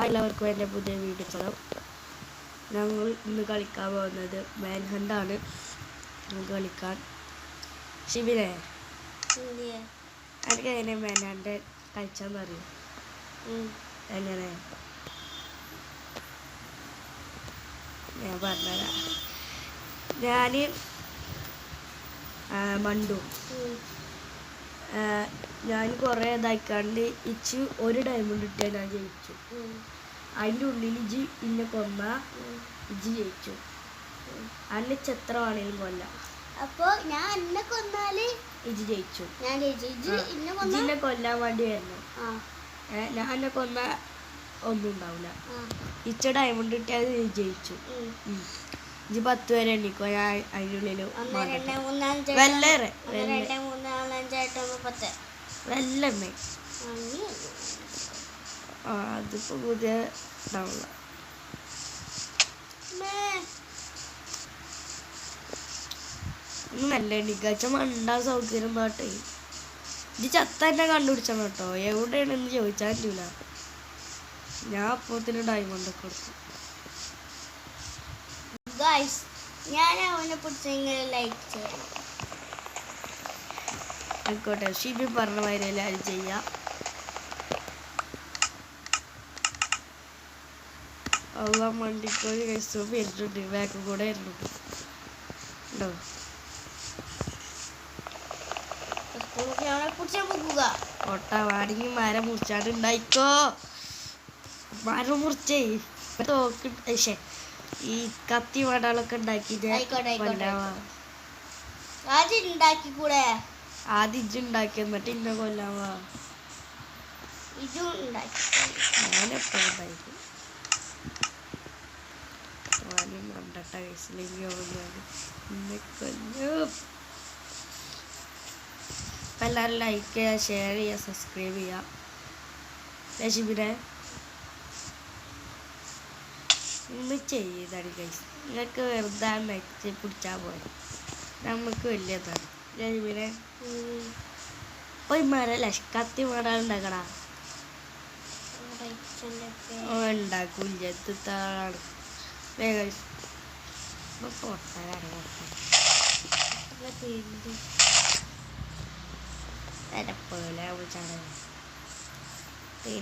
എല്ലാവർക്കും എൻ്റെ പുതിയ വീഡിയോ. ഞങ്ങൾ ഇന്ന് കളിക്കാൻ പോകുന്നത് മാൻഹണ്ടാണ്. നമുക്ക് കളിക്കാൻ. ഷിബിനെ, എനിക്ക് എങ്ങനെ മാൻഹണ്ട് കളിച്ചാന്ന് അറിയും? എങ്ങനെ ഞാൻ പറഞ്ഞുതരാം. ഞാൻ മണ്ടു ഞാൻ കുറേ ഇതായിക്കാണ്ട് ഇച്ച് ഒരു ഡയമണ്ട് ഇട്ടാൽ ഞാൻ ജയിച്ചു. അതിൻ്റെ ഉള്ളിൽ ഇജി ഇന്നെ കൊന്ന ഇജി ജയിച്ചു. അന്നെ എത്ര വേണേലും കൊല്ല. അപ്പൊ ഞാൻ എന്നെ കൊന്നാല് ഇജി ജയിച്ചു. ഇന്നെ കൊല്ലാൻ വേണ്ടി വരുന്നു. ഞാൻ എന്നെ കൊന്ന ഒന്നും ഉണ്ടാവില്ല. ഇച്ച ഡയമണ്ട് ഇട്ടാൽ ജയിച്ചു. ഇജി 10 വരെ എണ്ണിക്കോ. ഞാൻ അതിനുള്ളിൽ വെല്ലേറെ വെല്ലമ്മേ അതിപ്പോ പുതിയ ഉണ്ടാവില്ല. നല്ല എണ്ണിക്കാച്ച മണ്ടാ സൗകര്യം പാട്ടെ. ഇത് ചത്ത എന്നെ കണ്ടുപിടിച്ചാണ് കേട്ടോ. എവിടെയാണെന്ന് ചോദിച്ചാൽ പറ്റൂല. ഞാൻ അപ്പോത്തിന് ഡയമണ്ട് ഒക്കെ കൊടുക്കും. ഞാൻ അവനെ പിടിച്ചെങ്കിലും ലൈക്ക് ചെയ്യണം. ആയിക്കോട്ടെ, ഷിബി പറഞ്ഞ മാതിരി എല്ലാവരും ചെയ്യാം. അള്ള മണ്ടിക്കോഴി കഴിച്ചു വരുന്നുണ്ട്. ബാക്ക് കൂടെ വരുന്നുണ്ട് ഉണ്ടോ? കൊട്ട വാടിങ്ങി മരം മുറിച്ചാണ്ട് ഉണ്ടായിക്കോ. മരം മുറിച്ചേ തോക്ക് ഈ കത്തി വടാളൊക്കെ ഉണ്ടാക്കിട്ട് ആദ്യം ഇജ്ജ് ഉണ്ടാക്കി എന്നിട്ട് ഇന്നെ കൊല്ലാവാ. ഞാനെപ്പോ ഉണ്ടായിരിക്കും മണ്ടട്ട കഴിച്ചില്ലെങ്കിൽ ഇന്നെ കൊല്ലും. അപ്പം എല്ലാവരും ലൈക്ക് ചെയ്യുക, ഷെയർ ചെയ്യുക, സബ്സ്ക്രൈബ് ചെയ്യുക. രശിബിനെ ഇന്ന് ചെയ്താണ് ഗൈസ്. നിങ്ങൾക്ക് വെറുതെ നെച്ച് പിടിച്ചാൽ പോലെ നമുക്ക് വലിയതാണ്. രശിബിനെ പോയി മരല്ല കത്തി മടാളുണ്ടാക്കടാ. ഉണ്ടാക്കൂല എത്താണ് പേര്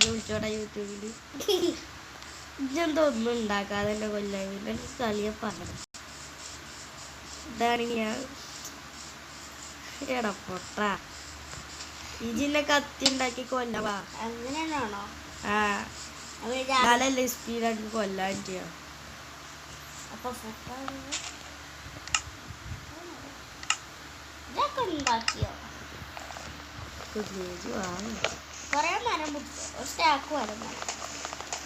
വിളിച്ചോടാ യൂട്യൂബില്. ഇതെന്തോ ഒന്നും ഉണ്ടാക്കാതെ തന്നെ കൊല്ലാൻ എനിക്ക് കളിയെ പറഞ്ഞു. ഇതാണ് ഞാൻ എടാ പൊട്ട ഇജിന്നെ കത്തി ഉണ്ടാക്കി കൊല്ലവാ. അങ്ങനെയാണോ? നാലല്ലേ സ്പീഡാക്കി കൊല്ലാൻ ചെയ്യാം. അപ്പൊ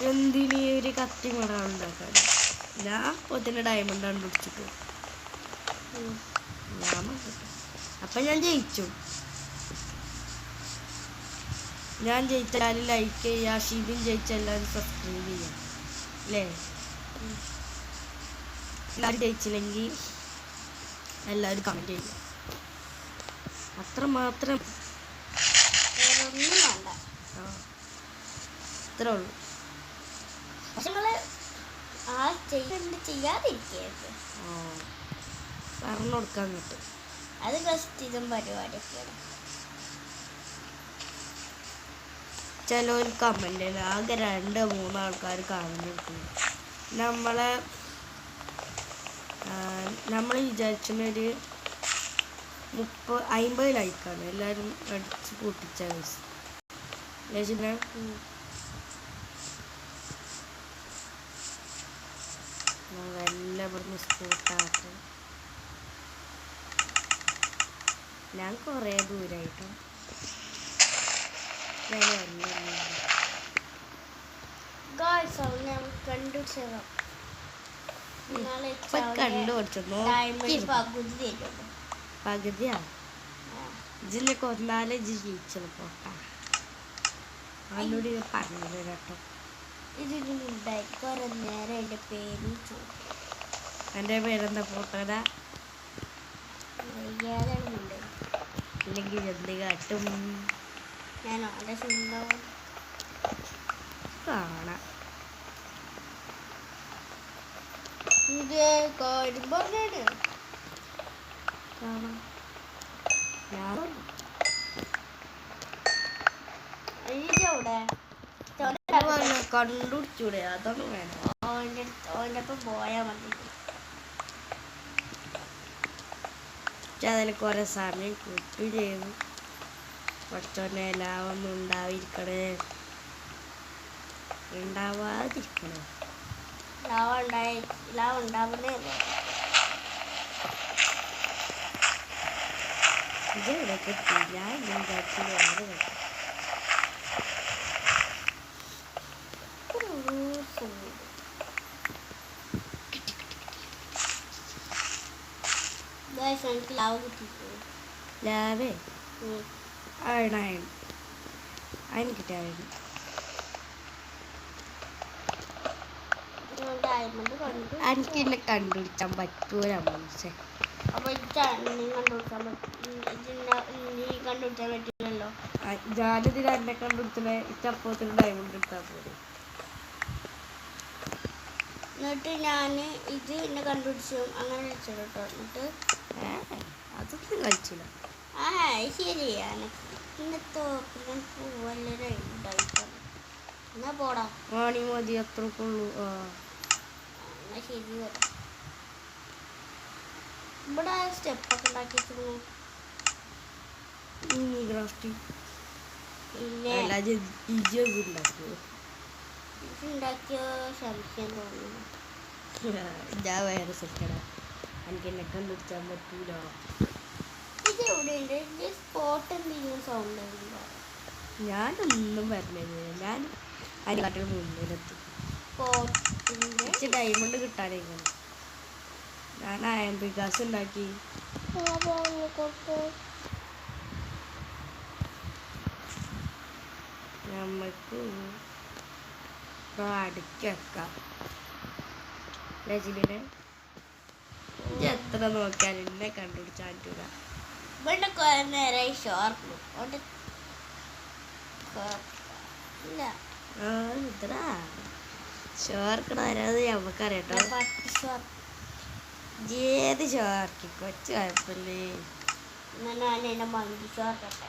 എന്തിനീ ഒരു കത്തി മടാളുണ്ടാക്കാൻ? ഞാൻ പൊത്തിന് ഡയമണ്ട് കണ്ടുപിടിച്ചിട്ടു. അപ്പൊ ഞാൻ ജയിച്ചു. ഞാൻ ജയിച്ചാൽ ലൈക്ക് ചെയ്യുക. ഷിബിൻ ജയിച്ച എല്ലാവരും സബ്സ്ക്രൈബ് ചെയ്യുക അല്ലേ? എല്ലാവരും ജയിച്ചില്ലെങ്കിൽ എല്ലാവരും കമൻറ്റ് ചെയ്യുക. അത്രമാത്രം. അത്രേ ഉള്ളൂ. പറഞ്ഞു കൊടുക്കാൻ കിട്ടും. അത് സ്ഥിരം പരിപാടിയൊക്കെയാണ്. ചിലവർ കമൻ്റ് ആകെ 2-3 ആൾക്കാർ കമൻ്റ് എടുക്കുന്നു. നമ്മൾ വിചാരിച്ചൊരു 50 ലൈക്കാണ്. എല്ലാവരും അടിച്ച് പൊട്ടിച്ച ലക്ഷ്മി എല്ലാവരും സ്കൂട്ടാട്ട്. ഞാൻ കുറേ ദൂരമായിട്ടും പകുതിയാ. ഇജിന്നെ കൊന്നാലേ ഇജ് ജയിച്ചത് പോട്ട. അതിനോട് പറഞ്ഞത് കേട്ടോ. എൻ്റെ പേരെന്താ പോട്ടതാ? ഇല്ലെങ്കിൽ എന്ത് കാട്ടും? ഞാൻ കാണാം. ഇത് കാര്യം പറഞ്ഞാണ് കാണാം ഞാൻ അവിടെ കണ്ടുപിടിച്ചൂടെ അതാണ് വേണം. ഓൻ്റെ ഒപ്പം പോയാൽ മതി. അതിൽ കുറെ സമയം കിട്ടുകയും ചെയ്തു. കുറച്ചൊന്നെ എല്ലാവൊന്നും ഉണ്ടാവാതിരിക്കണേ. ലാവ് ഉണ്ടാവുന്നേ ഇതെവിടെ കിട്ടി? ഞാൻ വിചാരിച്ചു വേറെ കിട്ടി. എനിക്ക് ലാവ് കിട്ടിയിട്ടുണ്ട്. ലാവേ അതിന് കിട്ടിയായിരുന്നു. ഡയമണ്ട് കണ്ടു. എനിക്ക് എന്നെ കണ്ടുപിടിച്ചാൻ പറ്റൂല മനസ്സേ. അപ്പൊ നീ കണ്ടുപിടിച്ചാൻ പറ്റില്ലല്ലോ. ഞാനിതിൽ എന്നെ കണ്ടുപിടിച്ചേ ഇച്ചപ്പത്തിന് ഡയമണ്ട് എടുത്താൽ പോലെ. എന്നിട്ട് ഞാൻ ഇത് എന്നെ കണ്ടുപിടിച്ചു അങ്ങനെ വിളിച്ചത് കേട്ടോ. എന്നിട്ട് അതൊന്നും കളിച്ചില്ല. ശരിയാണ്. പിന്നെ തോപ്പിന് പൂവല്ലേ ഉണ്ടായിട്ടാണ്. എന്നാ പോടാ വാണി മതി അത്രക്കുള്ളൂ. എന്നാ ശരി വരാം. ഇവിടെ സ്റ്റെപ്പൊക്കെ ഉണ്ടാക്കിയിട്ടുള്ളൂ. ഉണ്ടാക്കിയ സംശയം തോന്നുന്നു. ഞാൻ വേറെ സെറ്റടാ. എനിക്ക് എന്നെ കണ്ടുപിടിച്ചാൻ പറ്റൂല. ഇത് എവിടെയുണ്ട്? സ്പോട്ട് എന്തെങ്കിലും സൗണ്ട് ഉണ്ടോ? ഞാനൊന്നും പറഞ്ഞത് ഞാൻ അതിനെക്കാട്ടിൽ മുന്നിലെത്തി. സ്പോട്ടിൻ്റെ ഡയമണ്ട് കിട്ടാനായിരിക്കണം. ഞാൻ വികാസം ഉണ്ടാക്കി. നമുക്ക് അടുക്കാം രജനിനെ. എത്ര നോക്കിയാൽ എന്നെ കണ്ടുപിടിച്ചാൽ പറ്റൂല. ഇവിടെ കുറെ നേരമായി ഷോർപ്പ് ഇല്ല. ഇതാ ഷോർക്കണത് നമുക്കറിയട്ടോ. പട്ടി ഷോർപ്പ് ഏത് ഷോർക്കി കൊച്ചു കുഴപ്പമില്ലേ. ഞാൻ എൻ്റെ മങ്കി ഷോർക്കട്ടെ.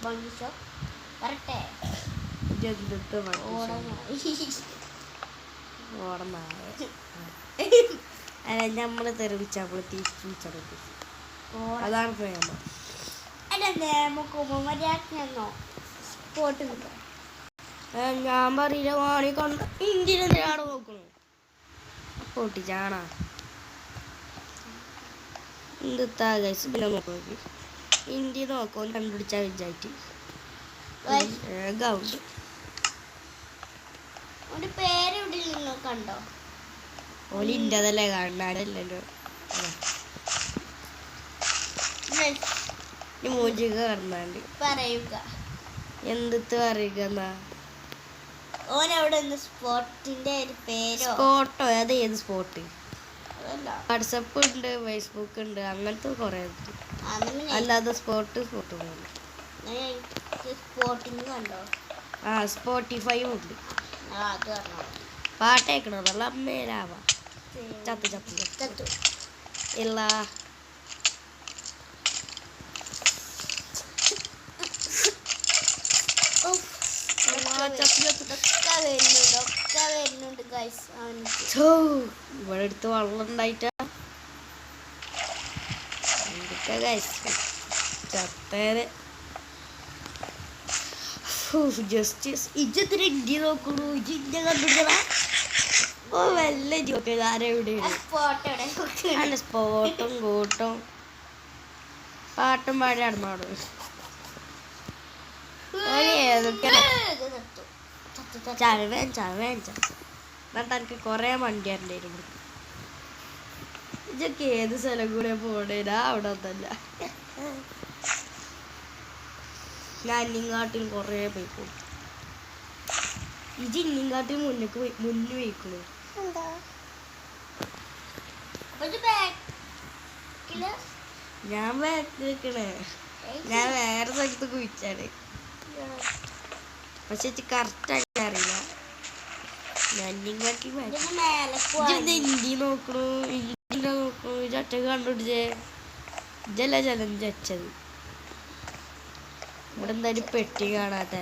മങ്കി ഷോർ വരട്ടെ. നമ്മള് തെറിവിച്ച നമ്മള് തിരിച്ചു. അതാണ് പ്രേമം. ഞാൻ പറയില്ല വാണി കൊണ്ട് ഇന്ത്യയിലെന്തിനാണ് നോക്കണു പൊട്ടിച്ചാണാ എന്താ ഗൈസ്. പിന്നെ നോക്കി ഇന്ത്യ നോക്കോ കണ്ടുപിടിച്ചാ വിചാരിച്ചു ഗൗണ്ട് ഒരു പേര് ഇവിടെ കണ്ടോ? ഓല് ഇന്ത്യതല്ലേ കാണാനല്ലല്ലോ. മൂജിക കാണാണ്ട് പറയുക എന്ത് പറയുക. ഓനവിടെ സ്പോട്ടിന്റെ ഒരു പേരോ സ്പോട്ടോ? അത് ഏത് സ്പോട്ട്? വാട്സപ്പ് ഉണ്ട്, ഫേസ്ബുക്ക് ഉണ്ട്, അങ്ങനത്തെ കുറെ ഉണ്ട്. അല്ലാതെ സ്പോട്ട് പോലെ സ്പോട്ടിങ് കണ്ടോ? സ്പോട്ടിഫൈ ഉണ്ട്. അത് പാട്ട് കേൾക്കണതല്ല അമ്മേരാവാ ചത്തു ചത്തു ചത്തു ഇല്ല. ഇവിടെ അടുത്ത് വെള്ളം ഉണ്ടായിട്ടാ ചത്തേര്. ജസ്റ്റിസ് ഇജ്ജത്തിന് ഇന്ത്യ നോക്കണു. ഇന്ത്യ കണ്ടുപിടിക്കണ ഓ വല്ല ജോക്കെവിടെയാണ് സ്പോട്ടും കൂട്ടും പാട്ടും പാടി നടന്നോട്. എന്നിട്ട് എനിക്ക് കൊറേ വണ്ടിയായിരുന്നു. ഇതൊക്കെ ഏത് സ്ഥലം കൂടെ പോണേനാ അവിടെ ഒന്നല്ല. ഞാൻ ഇന്നിങ്ങാട്ടിൽ കൊറേ പോയിക്കോ. ഇത് ഇന്നിങ്ങാട്ടിൽ മുന്നു പോയിക്കണു. ഞാൻ ബാക്കിലേക്കണേ. ഞാൻ വേറെ സ്ഥലത്ത് കുഴിച്ചാണ്. പക്ഷെ കറക്റ്റ് ആയിട്ട് അറിയില്ല. ഞാനിങ്ങാട്ടി ഇതിന് മേലെ ഹിന്ദി നോക്കണു ഇംഗ്ലീഷ് നോക്കണു ചട്ടക്ക് കണ്ടുപിടിച്ചേ ഇതല്ല ചലഞ്ച് വെച്ചത്. ഇവിടെ എന്തായാലും പെട്ടി കാണാത്ത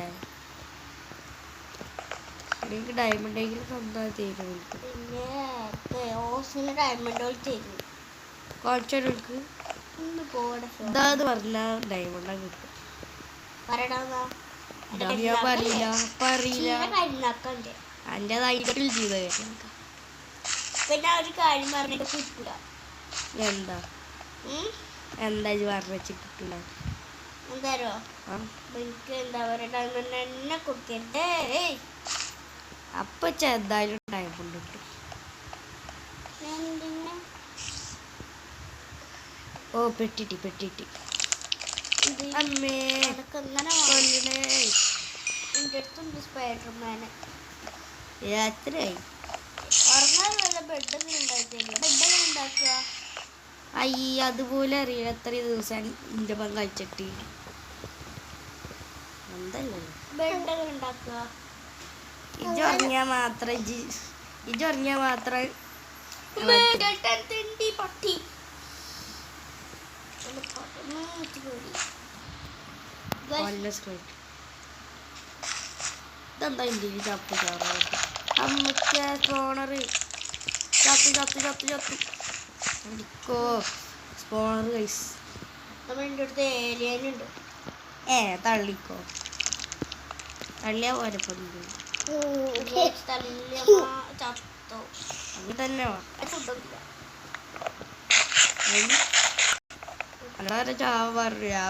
എനിക്ക് ഡയമണ്ട് എങ്കിലും സ്വന്തമായി തീരും. പിന്നെ ഓസിന് ഡയമണ്ട് തരും. കുറച്ചെടുക്ക് ഒന്ന് പോടെ ഇതാന്ന് പറഞ്ഞാൽ ഡയമണ്ട് കിട്ടും. പറയടാ ഞാൻ പറയില്ല പറയില്ല കരിനാക്കണ്ടേ. എൻ്റെ നായിട്ടിൽ ചെയ്ത പിന്നെ ഒരു കാര്യം പറഞ്ഞിട്ട് കിട്ടില്ല. എന്താ എന്താ ഇത് പറഞ്ഞു വെച്ച് കിട്ടില്ല എന്താരോ എനിക്ക് എന്താ പറയുക ഡയമണ്ട് എന്നെ കൊടുക്കരുതേ. അപ്പൊ ചെറുതായാലും ഡയമണ്ട് കിട്ടും. ഓ പെട്ടിട്ടി അമ്മേ കൊല്ലണേ. എൻ്റെ അടുത്തുണ്ട് സ്പൈഡർമാന്. എത്രയായി ഉറങ്ങാൻ വല്ല ബെഡൊക്കെ ഉണ്ടാക്കിയില്ല. ബെഡൊക്കെ ഉണ്ടാക്കുക അയ്യ അതുപോലെ അറിയില്ല. എത്ര ദിവസം എൻ്റെ പങ്ക് കഴിച്ചിട്ട് എന്തല്ലോ ബെഡൊക്കെ ഉണ്ടാക്കുക. ഇജുറങ്ങിയാൽ മാത്രം ഇജുറങ്ങിയാൽ മാത്രം പട്ടി ഇതെന്താ ഇന്ത്യയിൽ ചപ്പ് ചാറായിട്ട് അമ്മക്ക് സ്പോണറ് ചത്തു അടിക്കോ സ്പോണർ കൈസ്. നമ്മുടെ അടുത്ത് ഏലിയനുണ്ട്. തള്ളിക്കോ തള്ളിയാ പോരെ പൊന്നു ചത്തോ അങ്ങനെ തന്നെ ഫുഡൊന്നുമില്ല. അല്ലാതെ ചാവ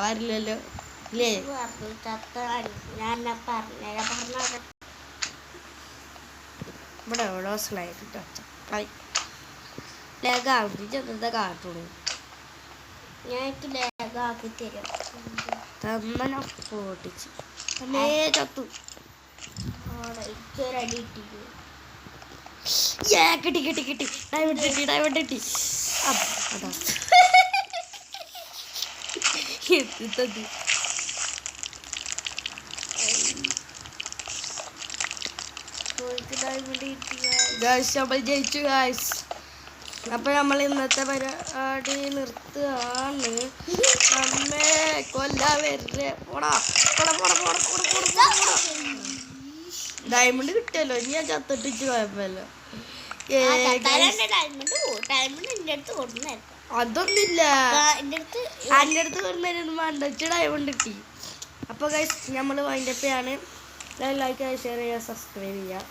വരില്ലല്ലോ ഇല്ലേ. ഞാൻ പറഞ്ഞ ഇവിടെ എവിടോ സ്ലൈഡ് ലേഖാവുന്ന ചെന്നത്തെ കാട്ടുള്ളൂ. ഞങ്ങൾക്ക് ലേഖാക്കി തരും. തമ്മന പൊട്ടിച്ച് അമ്മേ ചത്തു. എനിക്കൊരടി കിട്ടി. കിട്ടി ഡയമണ്ട് കിട്ടി അതാ എത്തത്. നമ്മൾ ജയിച്ചു ഗായ്സ്. അപ്പൊ നമ്മൾ ഇന്നത്തെ പരിപാടി നിർത്തുകയാണ്. അമ്മേ കൊല്ലാ വരേ പോടാ ഡയമണ്ട് കിട്ടിയല്ലോ. ഇനി ഞാൻ ചത്തിട്ടിച്ച് കുഴപ്പമില്ല. അതൊന്നുമില്ല എൻ്റെ അടുത്ത് വരുന്നതിനൊന്നും വേണ്ട. ഡയമണ്ട് കിട്ടി. അപ്പോൾ ഗൈസ് നമ്മൾ വൈൻഡപ്പ് ചെയ്യാണ്. ലൈക്ക് ഷെയർ ചെയ്യുക സബ്സ്ക്രൈബ് ചെയ്യുക.